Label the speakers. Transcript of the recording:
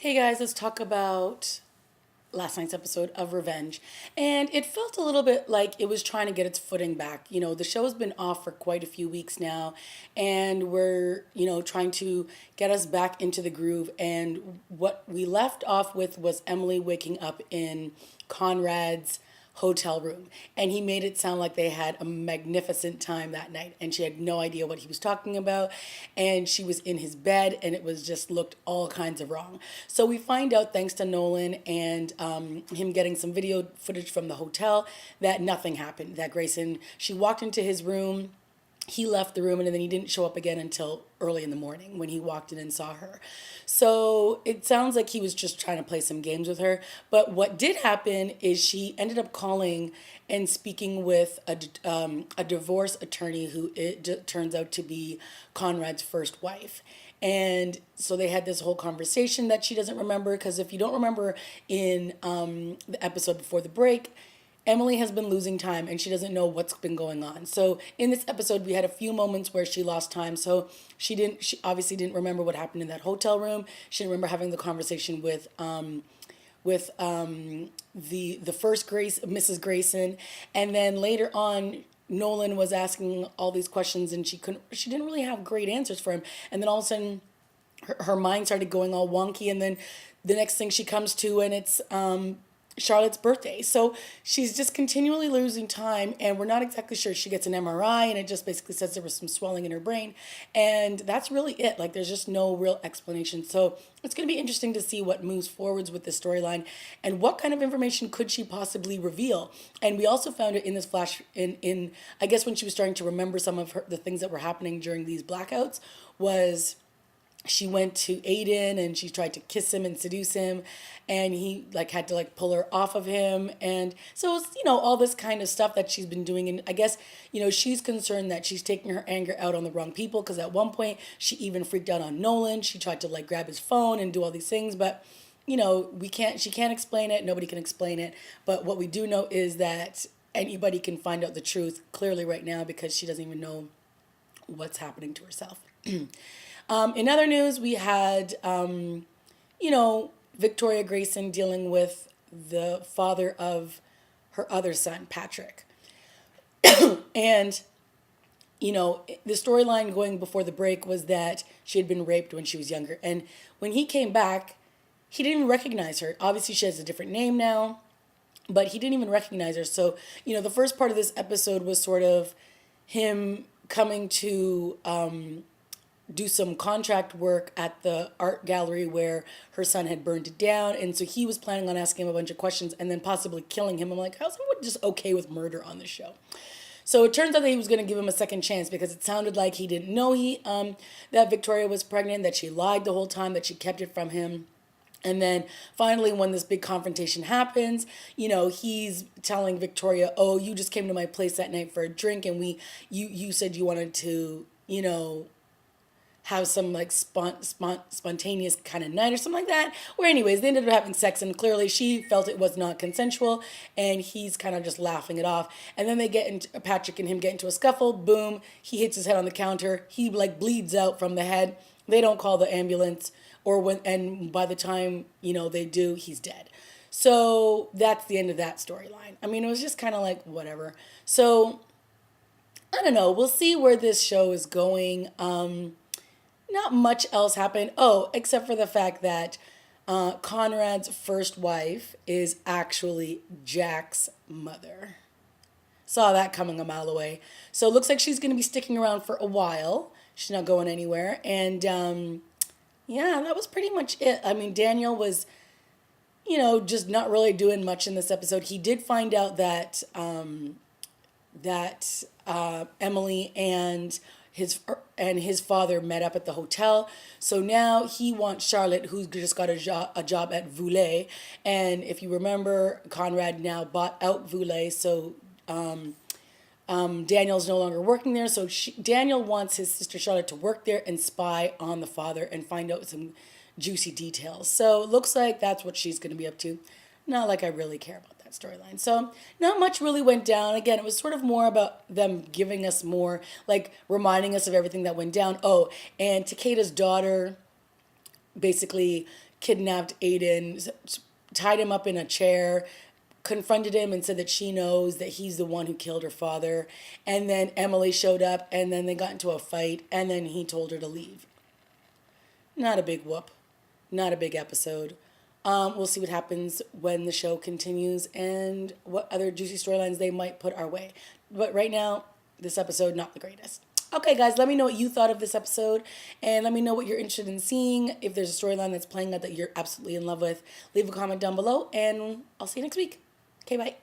Speaker 1: Hey guys, let's talk about last night's episode of Revenge. And it felt a little bit like it was trying to get its footing back. The show has been off for quite a few weeks now, and we're, trying to get us back into the groove. And what we left off with was Emily waking up in Conrad's hotel room, and he made it sound like they had a magnificent time that night, and she had no idea what he was talking about, and she was in his bed, and it was just looked all kinds of wrong. So we find out, thanks to Nolan and him getting some video footage from the hotel, that nothing happened, that Grayson, she walked into his room, he left the room, and then he didn't show up again until early in the morning when he walked in and saw her. So it sounds like he was just trying to play some games with her. But what did happen is she ended up calling and speaking with a divorce attorney who turns out to be Conrad's first wife. And so they had this whole conversation that she doesn't remember, because if you don't remember in the episode before the break, Emily has been losing time and she doesn't know what's been going on. So in this episode, we had a few moments where she lost time. So she obviously didn't remember what happened in that hotel room. She didn't remember having the conversation with the first Mrs. Grayson, and then later on, Nolan was asking all these questions and she didn't really have great answers for him. And then all of a sudden, her mind started going all wonky, and then the next thing she comes to, and it's Charlotte's birthday. So she's just continually losing time, and we're not exactly sure. She gets an MRI, and it just basically says there was some swelling in her brain, and that's really it. Like, there's just no real explanation. So it's going to be interesting to see what moves forwards with this storyline, and what kind of information could she possibly reveal. And we also found it in this flash, in I guess when she was starting to remember some of the things that were happening during these blackouts, was she went to Aiden and she tried to kiss him and seduce him, and he had to pull her off of him. And so it's, all this kind of stuff that she's been doing. And I guess, she's concerned that she's taking her anger out on the wrong people, because at one point she even freaked out on Nolan. She tried to grab his phone and do all these things, but she can't explain it. Nobody can explain it. But what we do know is that anybody can find out the truth clearly right now, because she doesn't even know what's happening to herself. In other news, we had, Victoria Grayson dealing with the father of her other son, Patrick. And, the storyline going before the break was that she had been raped when she was younger. And when he came back, he didn't even recognize her. Obviously, she has a different name now, but he didn't even recognize her. So, the first part of this episode was sort of him coming to do some contract work at the art gallery where her son had burned it down. And so he was planning on asking him a bunch of questions and then possibly killing him. I'm like, how's someone just okay with murder on this show? So it turns out that he was going to give him a second chance, because it sounded like he didn't know that Victoria was pregnant, that she lied the whole time, that she kept it from him. And then finally, when this big confrontation happens, he's telling Victoria, "Oh, you just came to my place that night for a drink, and you said you wanted to, have some spontaneous kind of night or something like that." Where anyways, they ended up having sex, and clearly she felt it was not consensual, and he's kind of just laughing it off. And then Patrick and him get into a scuffle. Boom, he hits his head on the counter. He bleeds out from the head. They don't call the ambulance, and by the time they do, he's dead. So that's the end of that storyline. I mean, it was just kind of whatever. So I don't know. We'll see where this show is going. Not much else happened. Oh, except for the fact that Conrad's first wife is actually Jack's mother. Saw that coming a mile away. So it looks like she's going to be sticking around for a while. She's not going anywhere. And yeah, that was pretty much it. I mean, Daniel was, just not really doing much in this episode. He did find out that Emily and his father met up at the hotel. So now he wants Charlotte, who's just got a job at Voulet. And if you remember, Conrad now bought out Voulet. So Daniel's no longer working there. So Daniel wants his sister Charlotte to work there and spy on the father and find out some juicy details. So it looks like that's what she's going to be up to. Not like I really care about that storyline. So not much really went down. Again, it was sort of more about them giving us more, reminding us of everything that went down. Oh, and Takeda's daughter basically kidnapped Aiden, tied him up in a chair, confronted him and said that she knows that he's the one who killed her father. And then Emily showed up and then they got into a fight and then he told her to leave. Not a big whoop. Not a big episode. We'll see what happens when the show continues and what other juicy storylines they might put our way. But right now, this episode, not the greatest. Okay, guys, let me know what you thought of this episode and let me know what you're interested in seeing. If there's a storyline that's playing out that you're absolutely in love with, leave a comment down below and I'll see you next week. Okay, bye.